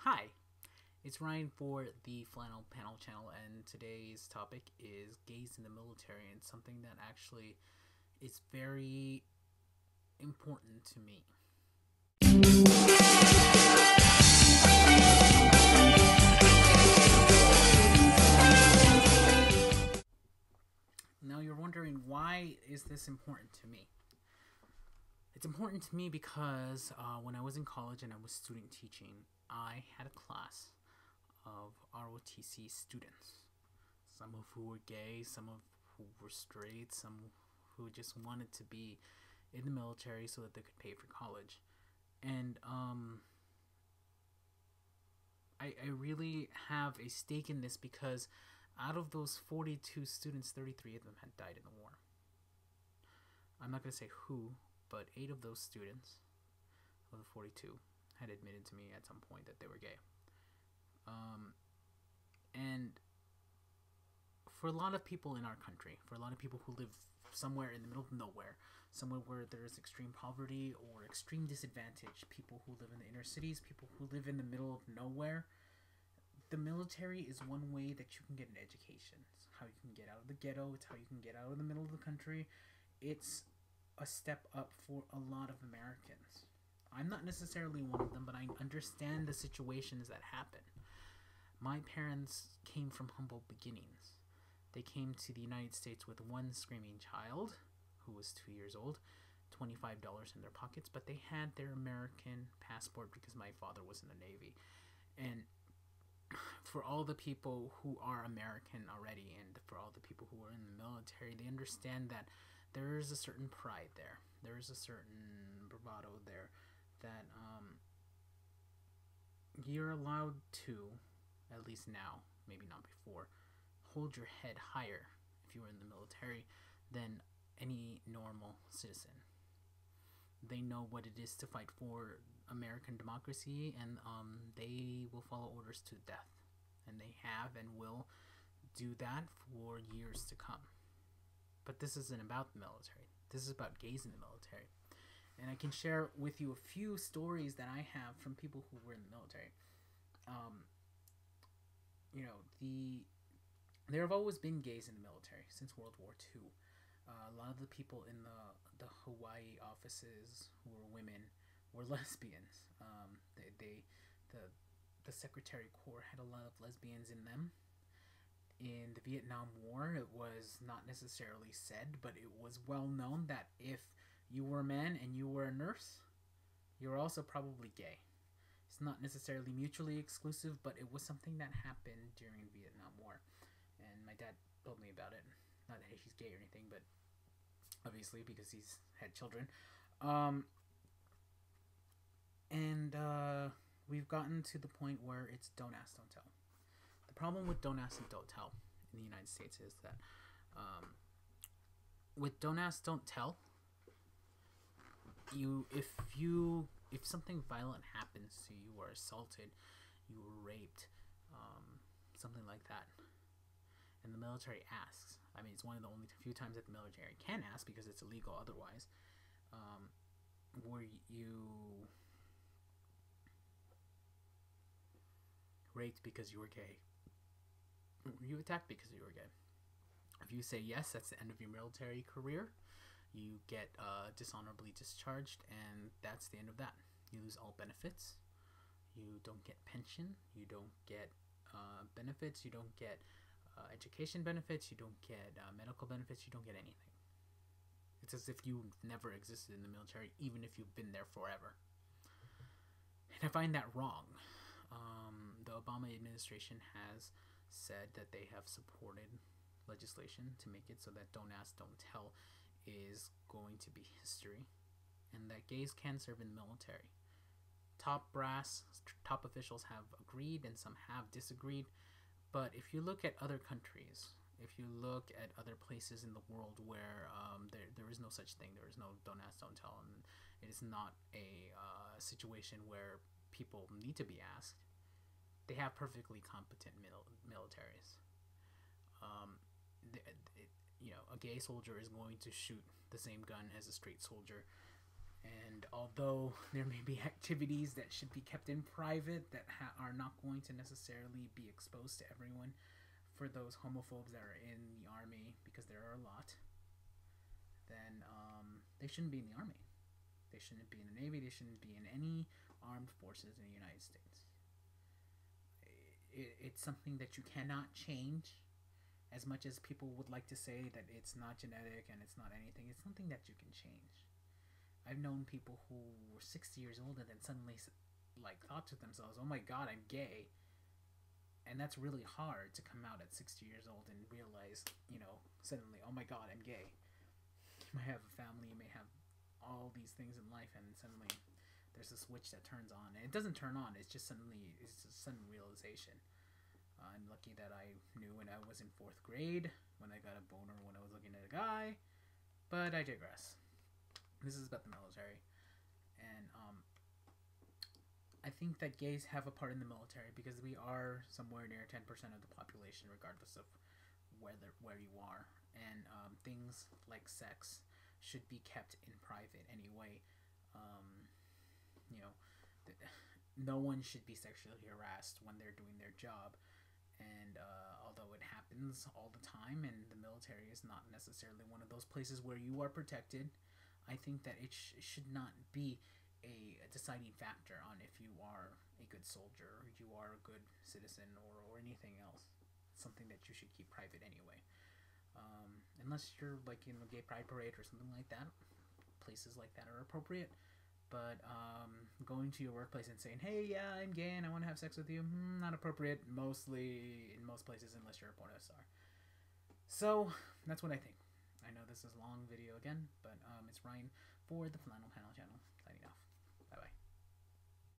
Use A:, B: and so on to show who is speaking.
A: Hi, it's Ryan for the Flannel Panel channel, and today's topic is gays in the military, and something that actually is very important to me. Now you're wondering, why is this important to me? It's important to me because when I was in college and I was student teaching, I had a class of ROTC students. Some of who were gay, some of who were straight, some who just wanted to be in the military so that they could pay for college. And I really have a stake in this because out of those 42 students, 33 of them had died in the war. I'm not going to say who, but 8 of those students, of the 42, had admitted to me at some point that they were gay. And for a lot of people in our country, for a lot of people who live somewhere in the middle of nowhere, somewhere where there is extreme poverty or extreme disadvantage, people who live in the inner cities, people who live in the middle of nowhere, the military is one way that you can get an education. It's how you can get out of the ghetto. It's how you can get out of the middle of the country. It's a step up for a lot of Americans. I'm not necessarily one of them, but I understand the situations that happen. My parents came from humble beginnings. They came to the United States with one screaming child, who was 2 years old, $25 in their pockets, but they had their American passport because my father was in the Navy. And for all the people who are American already, and for all the people who are in the military, they understand that there is a certain pride there. There is a certain bravado there that you're allowed to, at least now, maybe not before, hold your head higher if you were in the military than any normal citizen. They know what it is to fight for American democracy, and they will follow orders to death. And they have and will do that for years to come. But this isn't about the military. This is about gays in the military. And I can share with you a few stories that I have from people who were in the military. There have always been gays in the military since World War II. A lot of the people in the Hawaii offices who were women were lesbians. The Secretary Corps had a lot of lesbians in them. In the Vietnam War, it was not necessarily said, but it was well known that if you were a man and you were a nurse, you were also probably gay. It's not necessarily mutually exclusive, but it was something that happened during the Vietnam War. And my dad told me about it. Not that he's gay or anything, but obviously because he's had children. We've gotten to the point where it's don't ask, don't tell. The problem with don't ask and don't tell in the United States is that with don't ask, don't tell, if something violent happens to you, or assaulted, you were raped, something like that, and the military asks. I mean, it's one of the only few times that the military can ask because it's illegal otherwise. Were you raped because you were gay? Were you attacked because you were gay? If you say yes, that's the end of your military career. You get dishonorably discharged, and that's the end of that. You lose all benefits. You don't get pension. You don't get benefits. You don't get education benefits. You don't get medical benefits. You don't get anything. It's as if you never existed in the military, even if you've been there forever. And I find that wrong. The Obama administration has said that they have supported legislation to make it so that don't ask, don't tell is going to be history, and that gays can serve in the military. Top brass, top officials have agreed, and some have disagreed. But if you look at other countries, if you look at other places in the world where there is no such thing, there is no don't ask, don't tell, and it is not a situation where people need to be asked, they have perfectly competent militaries. A gay soldier is going to shoot the same gun as a straight soldier, And although there may be activities that should be kept in private that are not going to necessarily be exposed to everyone, for those homophobes that are in the army, because there are a lot, then they shouldn't be in the army. They shouldn't be in the Navy. They shouldn't be in any armed forces in the United States. It's something that you cannot change. As much as people would like to say that it's not genetic and it's not anything, it's something that you can change. I've known people who were 60 years old and then suddenly like thought to themselves, "Oh my God, I'm gay," and that's really hard to come out at 60 years old and realize, suddenly, "Oh my God, I'm gay." You might have a family, you may have all these things in life, and suddenly there's a switch that turns on, and it doesn't turn on. It's just a sudden realization. I'm lucky that I knew when I was in 4th grade, when I got a boner when I was looking at a guy, but I digress. This is about the military, and I think that gays have a part in the military because we are somewhere near 10% of the population, regardless of where you are, and things like sex should be kept in private anyway. No one should be sexually harassed when they're doing their job, and although it happens all the time, and the military is not necessarily one of those places where you are protected, I think that it should not be a deciding factor on if you are a good soldier or you are a good citizen or anything else. It's something that you should keep private anyway. Unless you're like in a gay pride parade or something like that, places like that are appropriate. But going to your workplace and saying, "Hey, yeah, I'm gay and I want to have sex with you," not appropriate. Mostly in most places, unless you're a porno star. So that's what I think. I know this is a long video again, but it's Ryan for the Flannel Panel channel.